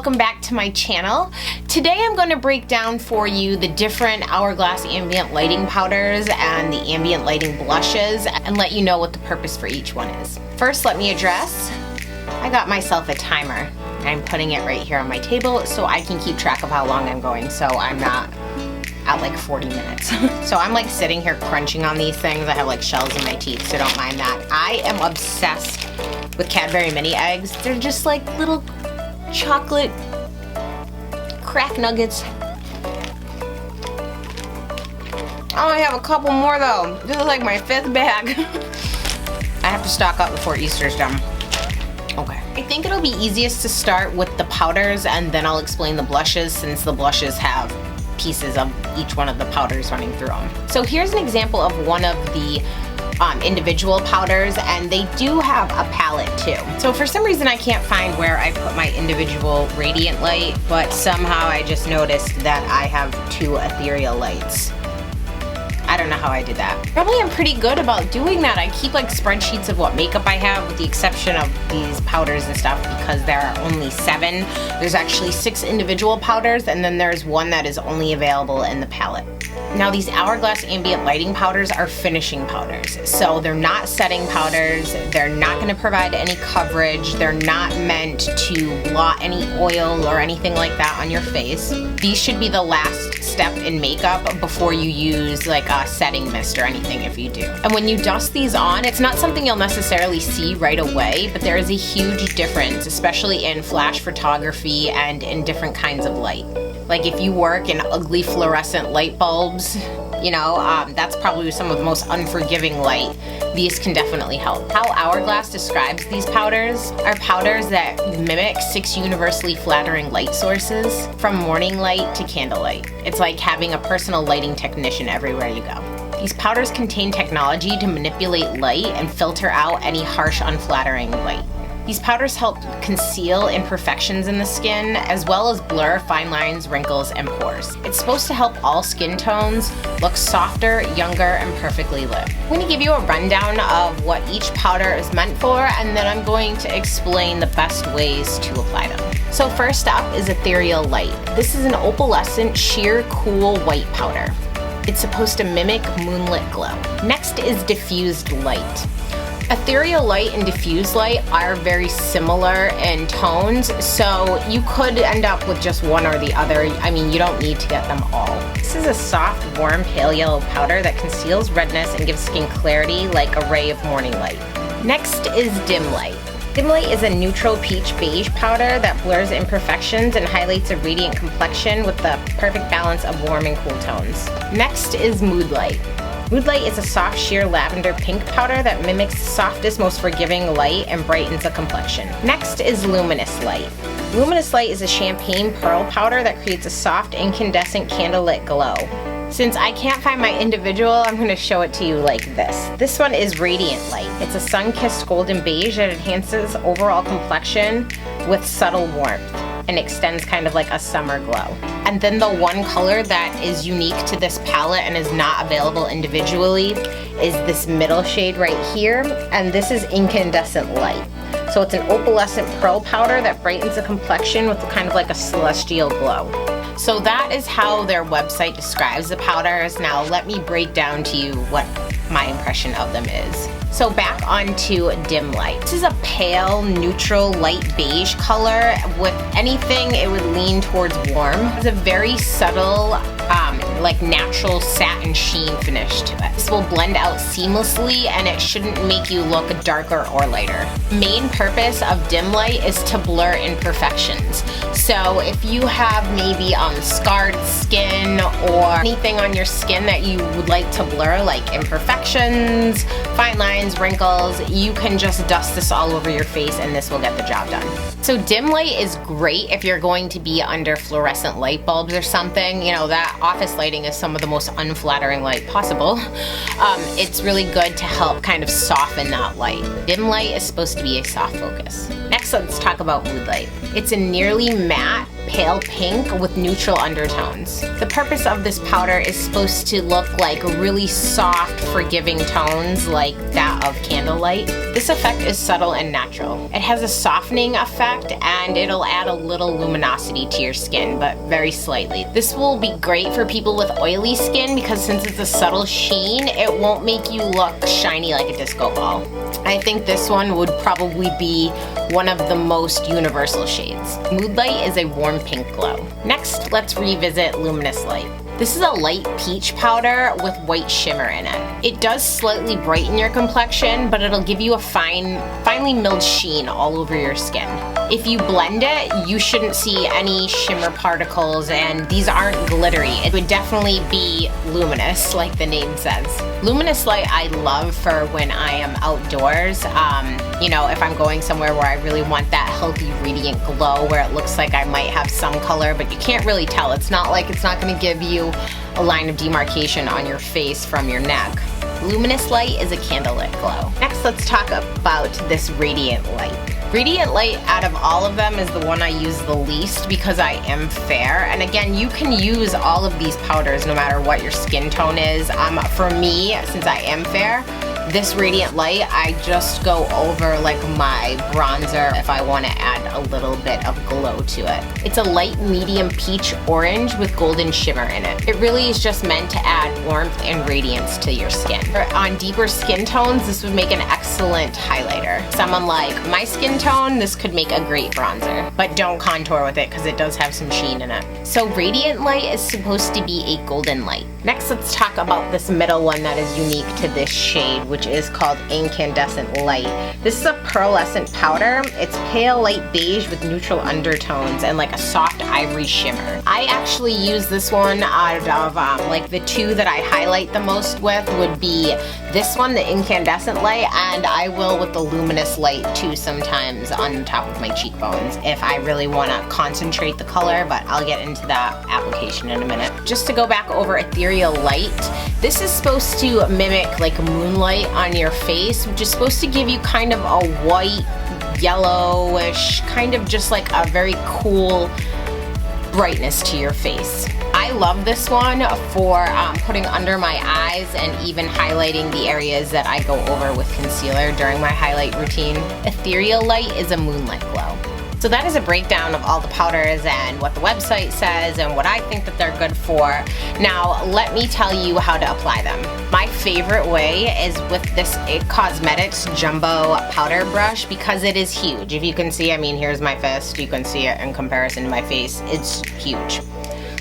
welcome back to my channel. Today I'm going to break down for you the different Hourglass Ambient lighting powders and the ambient lighting blushes and let you know what the purpose for each one is. First, let me address, I got myself a timer. I'm putting it right here on my table so I can keep track of how long I'm going, so I'm not at like 40 minutes. So I'm like sitting here crunching on these things. I have like shells in my teeth, so don't mind that. I am obsessed with Cadbury mini eggs. They're just like little chocolate crack nuggets. I only have a couple more though. This is like my 5th bag. I have to stock up before Easter's done. Okay. I think it'll be easiest to start with the powders and then I'll explain the blushes since the blushes have pieces of each one of the powders running through them. So here's an example of one of the individual powders, and they do have a palette too. So for some reason I can't find where I put my individual Radiant Light, but somehow I just noticed that I have 2 Ethereal Lights. I don't know how I did that. Probably I'm pretty good about doing that. I keep like spreadsheets of what makeup I have with the exception of these powders and stuff because there are only 7. There's actually 6 individual powders and then there's one that is only available in the palette. Now these Hourglass Ambient lighting powders are finishing powders. So they're not setting powders, they're not gonna provide any coverage, they're not meant to blot any oil or anything like that on your face. These should be the last step in makeup before you use like a setting mist or anything if you do. And when you dust these on, it's not something you'll necessarily see right away, but there is a huge difference, especially in flash photography and in different kinds of light. Like if you work in ugly fluorescent light bulbs, you know, that's probably some of the most unforgiving light. These can definitely help. How Hourglass describes these powders are powders that mimic 6 universally flattering light sources, from morning light to candlelight. It's like having a personal lighting technician everywhere you go. These powders contain technology to manipulate light and filter out any harsh, unflattering light. These powders help conceal imperfections in the skin, as well as blur fine lines, wrinkles, and pores. It's supposed to help all skin tones look softer, younger, and perfectly lit. I'm going to give you a rundown of what each powder is meant for, and then I'm going to explain the best ways to apply them. So first up is Ethereal Light. This is an opalescent, sheer, cool white powder. It's supposed to mimic moonlit glow. Next is Diffused Light. Ethereal Light and Diffused Light are very similar in tones, so you could end up with just one or the other. I mean, you don't need to get them all. This is a soft, warm, pale yellow powder that conceals redness and gives skin clarity like a ray of morning light. Next is Dim Light. Dim Light is a neutral peach beige powder that blurs imperfections and highlights a radiant complexion with the perfect balance of warm and cool tones. Next is Moonlight. Moonlight is a soft, sheer lavender pink powder that mimics the softest, most forgiving light and brightens the complexion. Next is Luminous Light. Luminous Light is a champagne pearl powder that creates a soft, incandescent, candlelit glow. Since I can't find my individual, I'm going to show it to you like this. This one is Radiant Light. It's a sun-kissed golden beige that enhances overall complexion with subtle warmth and extends kind of like a summer glow. And then the one color that is unique to this palette and is not available individually is this middle shade right here, and this is Incandescent Light. So it's an opalescent pearl powder that brightens the complexion with kind of like a celestial glow. So that is how their website describes the powders. Now let me break down to you what my impression of them is. So back onto Dim Light. This is a pale, neutral, light beige color. With anything, it would lean towards warm. It's a very subtle, like natural satin sheen finish to it. This will blend out seamlessly and it shouldn't make you look darker or lighter. Main purpose of Dim Light is to blur imperfections. So if you have maybe scarred skin or anything on your skin that you would like to blur, like imperfections, fine lines, wrinkles, you can just dust this all over your face and this will get the job done. So Dim Light is great if you're going to be under fluorescent light bulbs or something. You know, that office lighting is some of the most unflattering light possible. It's really good to help kind of soften that light. Dim Light is supposed to be a soft focus. Next, let's talk about Moonlight. It's a nearly matte pale pink with neutral undertones. The purpose of this powder is supposed to look like really soft, forgiving tones like that of Candlelight. This effect is subtle and natural. It has a softening effect and it'll add a little luminosity to your skin, but very slightly. This will be great for people with oily skin because since it's a subtle sheen, it won't make you look shiny like a disco ball. I think this one would probably be one of the most universal shades. Moonlight is a warm pink glow. Next, let's revisit Luminous Light. This is a light peach powder with white shimmer in it. It does slightly brighten your complexion, but it'll give you a finely milled sheen all over your skin. If you blend it, you shouldn't see any shimmer particles, and these aren't glittery. It would definitely be luminous, like the name says. Luminous Light I love for when I am outdoors. You know, if I'm going somewhere where I really want that healthy, radiant glow where it looks like I might have some color, but you can't really tell. It's not like it's not gonna give you a line of demarcation on your face from your neck. Luminous Light is a candlelit glow. Next, let's talk about this Radiant Light. Radiant Light out of all of them is the one I use the least because I am fair. And again, you can use all of these powders no matter what your skin tone is. For me, since I am fair, this Radiant Light, I just go over like my bronzer if I want to add a little bit of glow to it. It's a light medium peach orange with golden shimmer in it. It really is just meant to add warmth and radiance to your skin. On deeper skin tones, this would make an excellent highlighter. Someone like my skin tone, this could make a great bronzer, but don't contour with it because it does have some sheen in it. So Radiant Light is supposed to be a golden light. Next, let's talk about this middle one that is unique to this shade, which is called Incandescent Light. This is a pearlescent powder. It's pale light beige with neutral undertones and like a soft ivory shimmer. I actually use this one out of like the two that I highlight the most with would be this one, the Incandescent Light, and I will with the Luminous Light too sometimes on top of my cheekbones if I really want to concentrate the color, but I'll get into that application in a minute. Just to go back over Ethereal Light, this is supposed to mimic like Moonlight on your face, which is supposed to give you kind of a white, yellowish, kind of just like a very cool brightness to your face. I love this one for putting under my eyes and even highlighting the areas that I go over with concealer during my highlight routine. Ethereal Light is a moonlight glow. So that is a breakdown of all the powders and what the website says and what I think that they're good for. Now, let me tell you how to apply them. My favorite way is with this IT Cosmetics Jumbo Powder Brush because it is huge. If you can see, I mean, here's my fist. You can see it in comparison to my face. It's huge.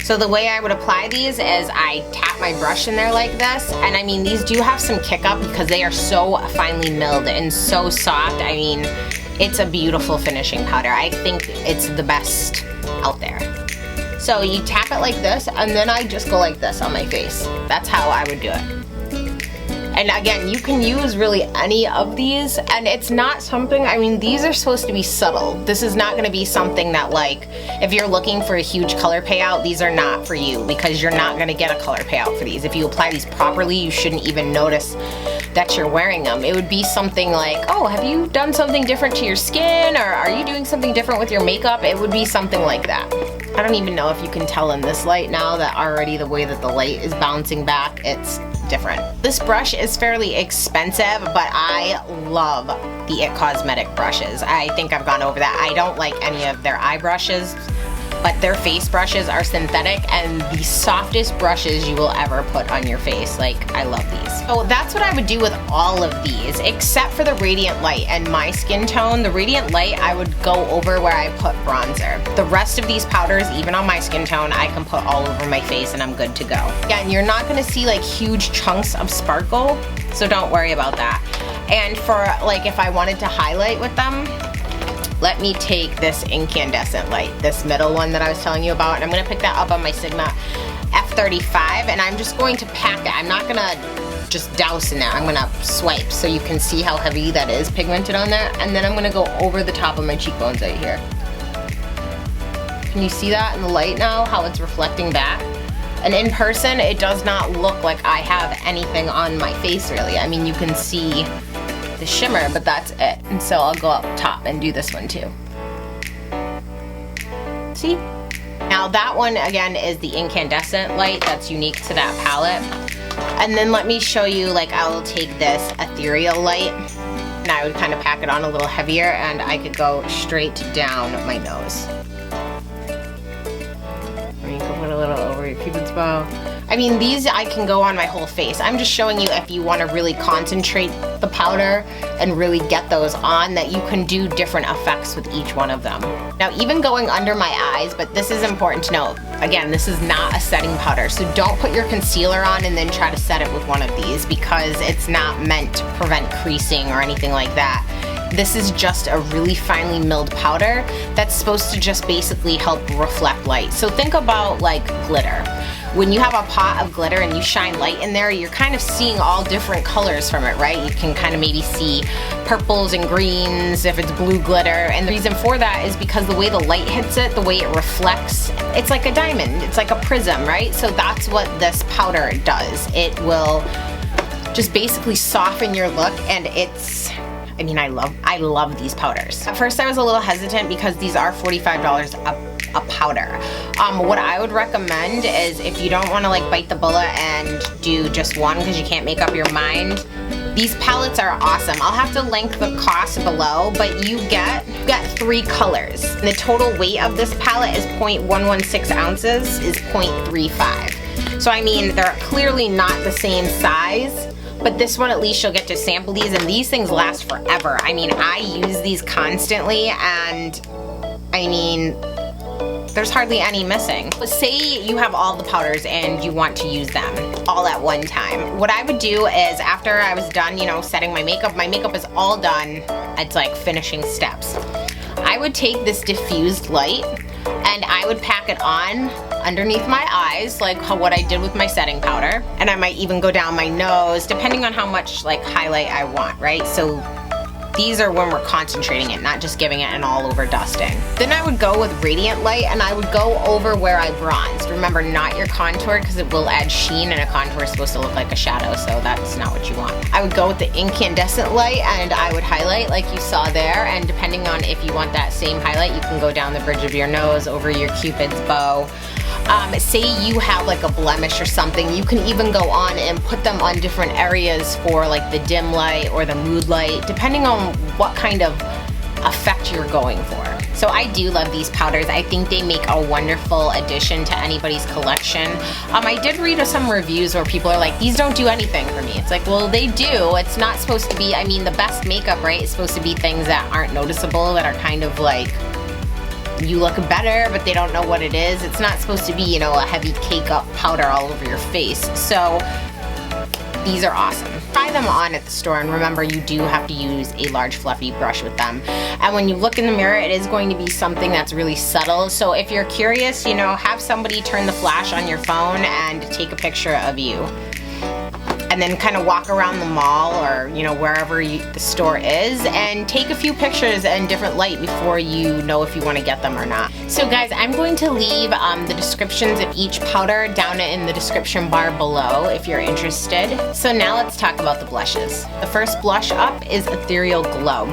So the way I would apply these is I tap my brush in there like this, and I mean, these do have some kick up because they are so finely milled and so soft. I mean, it's a beautiful finishing powder. I think it's the best out there. So you tap it like this, and then I just go like this on my face. That's how I would do it. And again, you can use really any of these, and it's not something, I mean, these are supposed to be subtle. This is not gonna be something that like, if you're looking for a huge color payout, these are not for you because you're not gonna get a color payout for these. If you apply these properly, you shouldn't even notice that you're wearing them. It would be something like, oh, have you done something different to your skin? Or are you doing something different with your makeup? It would be something like that. I don't even know if you can tell in this light now that already the way that the light is bouncing back, it's different. This brush is fairly expensive, but I love the IT Cosmetic brushes. I think I've gone over that. I don't like any of their eye brushes, but their face brushes are synthetic and the softest brushes you will ever put on your face. Like, I love these. So that's what I would do with all of these, except for the Radiant Light and my skin tone. The Radiant Light, I would go over where I put bronzer. The rest of these powders, even on my skin tone, I can put all over my face and I'm good to go. Again, you're not gonna see like huge chunks of sparkle, so don't worry about that. And for like, if I wanted to highlight with them, let me take this Incandescent Light, this middle one that I was telling you about, and I'm gonna pick that up on my Sigma F35, and I'm just going to pack it. I'm not gonna just douse in there. I'm gonna swipe so you can see how heavy that is pigmented on there, and then I'm gonna go over the top of my cheekbones right here. Can you see that in the light now, how it's reflecting back? And in person, it does not look like I have anything on my face really. I mean, you can see the shimmer, but that's it. And so I'll go up top and do this one too. See? Now that one again is the Incandescent light that's unique to that palette. And then let me show you, like I will take this Ethereal Light and I would kind of pack it on a little heavier and I could go straight down my nose. Or you can put a little over your Cupid's bow. I mean, these I can go on my whole face. I'm just showing you if you want to really concentrate the powder and really get those on, that you can do different effects with each one of them. Now, even going under my eyes, but this is important to note. Again, this is not a setting powder, so don't put your concealer on and then try to set it with one of these, because it's not meant to prevent creasing or anything like that. This is just a really finely milled powder that's supposed to just basically help reflect light. So think about like glitter. When you have a pot of glitter and you shine light in there, you're kind of seeing all different colors from it, right? You can kind of maybe see purples and greens if it's blue glitter. And the reason for that is because the way the light hits it, the way it reflects, it's like a diamond, it's like a prism, right? So that's what this powder does. It will just basically soften your look, and it's, I mean, I love these powders. At first I was a little hesitant because these are $45 a powder. What I would recommend is, if you don't want to like bite the bullet and do just one because you can't make up your mind, these palettes are awesome. I'll have to link the cost below, but you get 3 colors. And the total weight of this palette is 0.116 ounces, is 0.35. So I mean, they're clearly not the same size, but this one at least you'll get to sample these, and these things last forever. I mean, I use these constantly, and I mean, there's hardly any missing. But say you have all the powders and you want to use them all at one time. What I would do is, after I was done, you know, setting my makeup is all done. It's like finishing steps. I would take this Diffused Light and I would pack it on underneath my eyes, like what I did with my setting powder. And I might even go down my nose, depending on how much like highlight I want, right? So these are when we're concentrating it, not just giving it an all over dusting. Then I would go with Radiant Light and I would go over where I bronzed. Remember, not your contour, because it will add sheen, and a contour is supposed to look like a shadow, so that's not what you want. I would go with the Incandescent Light and I would highlight like you saw there, and depending on if you want that same highlight, you can go down the bridge of your nose, over your Cupid's bow. Say you have like a blemish or something, you can even go on and put them on different areas for like the dim light or the mood light, depending on what kind of effect you're going for. So I do love these powders. I think they make a wonderful addition to anybody's collection. I did read some reviews where people are like, these don't do anything for me. It's like, well, they do. It's not supposed to be, I mean, the best makeup, right, is supposed to be things that aren't noticeable, that are kind of like, you look better, but they don't know what it is. It's not supposed to be, you know, a heavy cake up powder all over your face. So these are awesome. Try them on at the store, and remember, you do have to use a large fluffy brush with them. And when you look in the mirror, it is going to be something that's really subtle. So if you're curious, you know, have somebody turn the flash on your phone and take a picture of you. And then kind of walk around the mall, or you know, wherever the store is, and take a few pictures in different light before you know if you want to get them or not. So guys, I'm going to leave the descriptions of each powder down in the description bar below if you're interested. So now let's talk about the blushes. The first blush up is Ethereal Glow.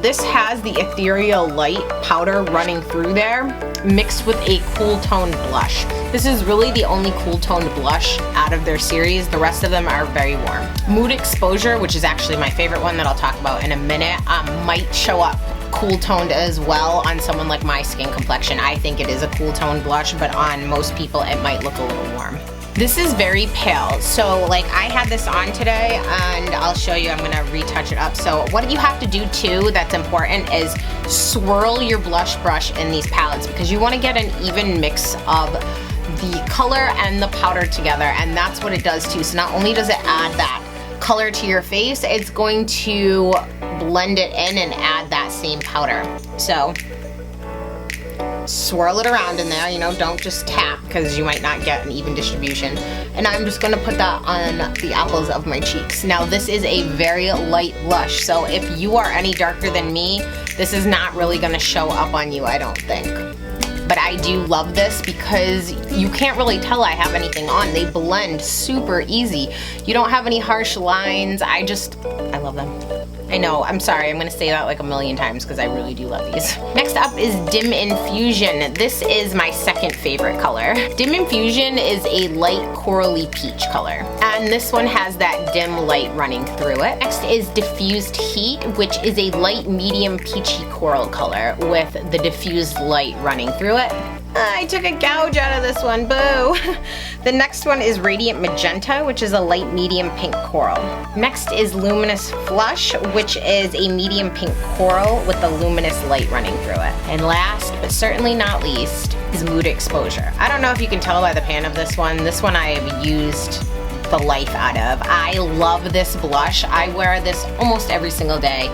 This has the Ethereal Light powder running through there, mixed with a cool toned blush. This is really the only cool toned blush out of their series. The rest of them are very warm. Mood Exposure, which is actually my favorite one that I'll talk about in a minute, might show up cool toned as well on someone like my skin complexion. I think it is a cool toned blush, but on most people it might look a little warm. This is very pale, so like I had this on today, and I'll show you, I'm gonna retouch it up. So what you have to do too that's important is swirl your blush brush in these palettes, because you want to get an even mix of the color and the powder together, and that's what it does too. So not only does it add that color to your face, it's going to blend it in and add that same powder. So swirl it around in there, you know, don't just tap, because you might not get an even distribution. And I'm just gonna put that on the apples of my cheeks. Now this is a very light blush, so if you are any darker than me, this is not really gonna show up on you, I don't think. But I do love this because you can't really tell I have anything on. They blend super easy. You don't have any harsh lines. I love them. I know, I'm sorry, I'm gonna say that like a million times because I really do love these. Next up is Dim Infusion. This is my second favorite color. Dim Infusion is a light corally peach color, and this one has that dim light running through it. Next is Diffused Heat, which is a light medium peachy coral color with the Diffused Light running through it. I took a gouge out of this one, boo! The next one is Radiant Magenta, which is a light medium pink coral. Next is Luminous Flush, which is a medium pink coral with the luminous light running through it. And last, but certainly not least, is Mood Exposure. I don't know if you can tell by the pan of this one. This one I have used the life out of. I love this blush. I wear this almost every single day.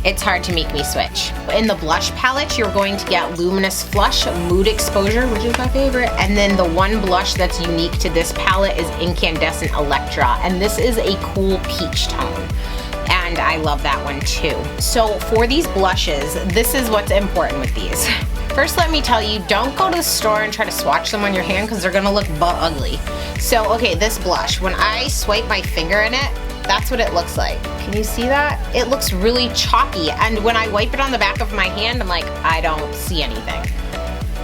It's hard to make me switch. In the blush palette, you're going to get Luminous Flush, Mood Exposure, which is my favorite, and then the one blush that's unique to this palette is Incandescent Electra, and this is a cool peach tone. And I love that one too. So for these blushes, this is what's important with these. First, let me tell you, don't go to the store and try to swatch them on your hand because they're gonna look butt ugly. So, okay, this blush, when I swipe my finger in it, that's what it looks like. Can you see that? It looks really chalky, and when I wipe it on the back of my hand, I'm like, I don't see anything.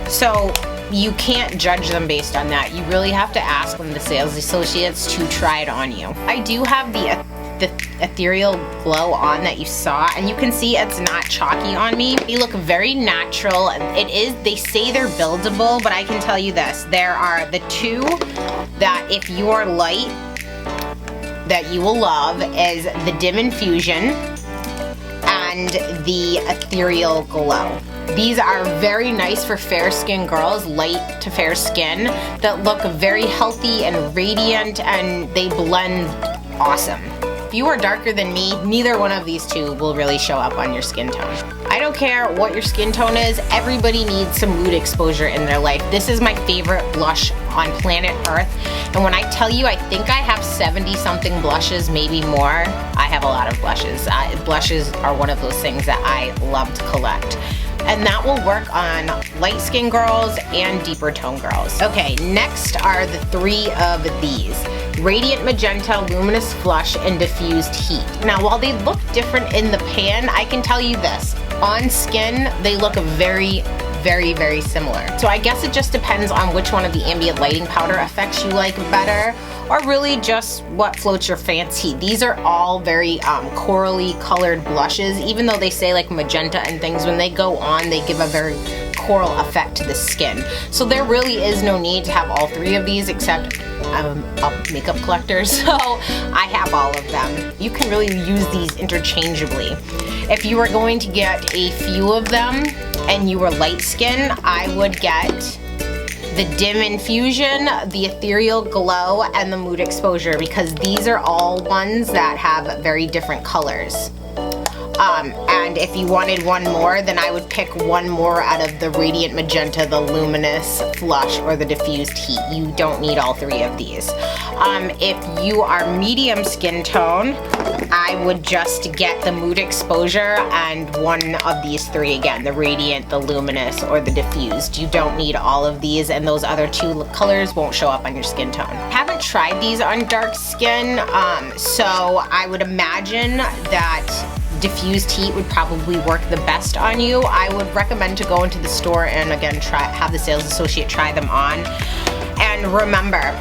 So you can't judge them based on that. You really have to ask one of the sales associates to try it on you. I do have the Ethereal Glow on that you saw, and you can see it's not chalky on me. They look very natural. They say they're buildable, but I can tell you this, there are the two that if you are light, that you will love is the Dim Infusion and the Ethereal Glow. These are very nice for fair skin girls, light to fair skin, that look very healthy and radiant, and they blend awesome. If you are darker than me, neither one of these two will really show up on your skin tone. I don't care what your skin tone is, everybody needs some mood exposure in their life. This is my favorite blush on planet Earth, and when I tell you I think I have 70 something blushes, maybe more, I have a lot of blushes. Blushes are one of those things that I love to collect. And that will work on light skin girls and deeper tone girls. Okay, next are the three of these. Radiant Magenta, Luminous Flush, and Diffused Heat. Now, while they look different in the pan, I can tell you this. On skin, they look very, very similar. So I guess it just depends on which one of the ambient lighting powder effects you like better, or really just what floats your fancy. These are all very corally colored blushes, even though they say like magenta and things, when they go on, they give a very coral effect to the skin. So there really is no need to have all three of these, except I'm a makeup collector, so I have all of them. You can really use these interchangeably. If you are going to get a few of them and you are light skin, I would get the Dim Infusion, the Ethereal Glow, and the Mood Exposure, because these are all ones that have very different colors. And if you wanted one more, then I would pick one more out of the Radiant Magenta, the Luminous Flush, or the Diffused Heat. You don't need all three of these. If you are medium skin tone, I would just get the Mood Exposure and one of these three again, the Radiant, the Luminous, or the Diffused. You don't need all of these, and those other two colors won't show up on your skin tone. I haven't tried these on dark skin, so I would imagine that Diffused Heat would probably work the best on you. I would recommend to go into the store and again have the sales associate try them on. And remember,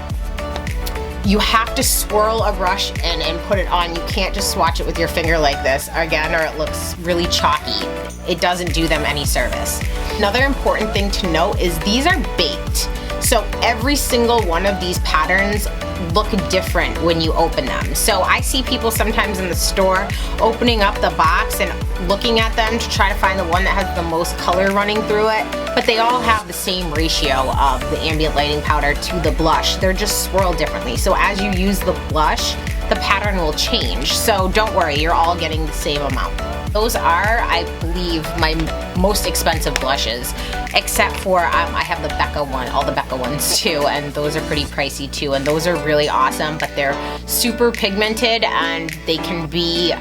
you have to swirl a brush in and put it on. You can't just swatch it with your finger like this again, or it looks really chalky. It doesn't do them any service. Another important thing to note is these are baked. So every single one of these patterns look different when you open them. So I see people sometimes in the store opening up the box and looking at them to try to find the one that has the most color running through it, but they all have the same ratio of the ambient lighting powder to the blush. They're just swirled differently. So as you use the blush, the pattern will change. So don't worry, you're all getting the same amount. Those are, I believe, my most expensive blushes, except for I have the Becca one, all the Becca ones too, and those are pretty pricey too, and those are really awesome, but they're super pigmented and they can be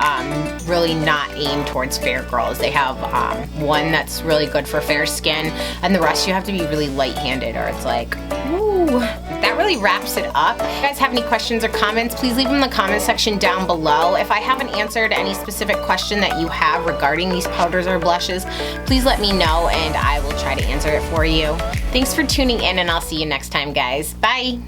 really not aimed towards fair girls. They have one that's really good for fair skin, and the rest you have to be really light-handed, or it's like, woo. That really really wraps it up. If you guys have any questions or comments, please leave them in the comment section down below. If I haven't answered any specific question that you have regarding these powders or blushes, please let me know and I will try to answer it for you. Thanks for tuning in, and I'll see you next time, guys. Bye!